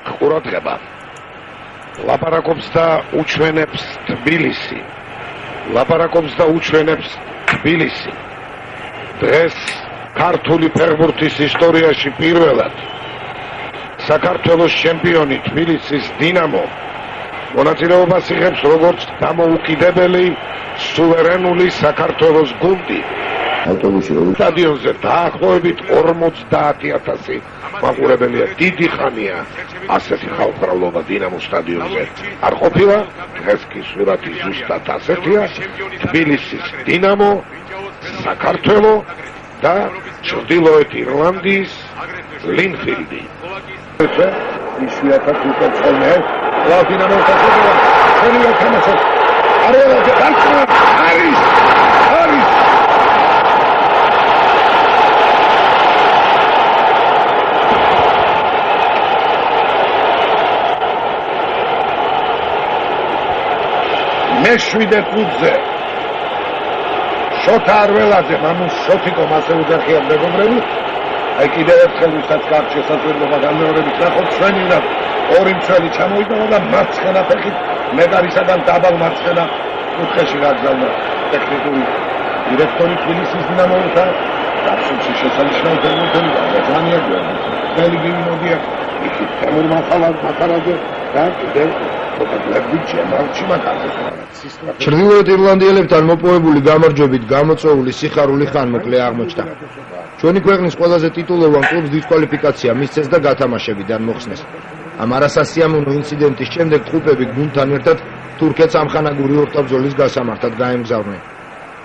ყურადღება ლაპარაკობს და უჩვენებს თბილისი. ლაპარაკობს და უჩვენებს თბილისი. დღეს ქართული ფეხბურთის ისტორიაში პირველად საქართველოს ჩემპიონი თბილისის დინამო მონაწილეობას იღებს როგორც დამოუკიდებელი სუვერენული საქართველოს გუნდი. სტადიონზე დაახლოებით 50,000 მაყურებელია. დიდი ხანია ასეთი ხალხმრავლობა დინამოს სტადიონზე არ ყოფილა. დღეს კი სურათი ზუსტად ასეთია. თბილისის დინამო, საქართველო და ჩრდილოეთ ირლანდიის ლინფილდი. იშვიათად უკვე ხოლმე დინამოს ასეთია. შეიძლება თამაშობს. არელაძე დაიწყო. არის მეშვიდე ფუტზე შოთა არველაძე მამუს შოთიკომ ასე უძახიან მეგობრები. აი კიდევ ერთხელ ვისაც გაქვს შესაძლებლობა განმეორებით ნახოთ ჩვენივრად ორი მცველი ჩამოიტანა და მარცხენა ფეხით მეგარისაგან დაბალ მარცხენა კუთხეში გაგზავნა ტექნიკური დირექტორი თბილისის დინამოსთან. გასულში შესანიშნავი ფეხბურთელი გაზანია გვერდი გიმოდია იქით თემურ მახალაძე და კიდევ ჩრდილოეთ ირლანდიელებთან მოპოვებული გამარჯვებით გამოწვეული სიხარული ხანმოკლე აღმოჩნდა. ჩვენი ქვეყნის ყველაზე ტიტულოვან კლუბს დისკვალიფიკაცია მისცეს და გათამაშებიდან მოხსნეს. ამ არასასიამოვნო ინციდენტის შემდეგ კლუბები გუნდთან ერთად თურქეთს ამხანაგური ორთაბრძოლის გასამართად გაემგზავრნენ.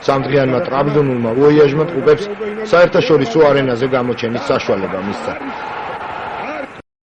სამდღიანმა ტრაბზონულმა უეიაჟმა კლუბებს საერთაშორისო არენაზე გამოჩენის საშუალება მისცა.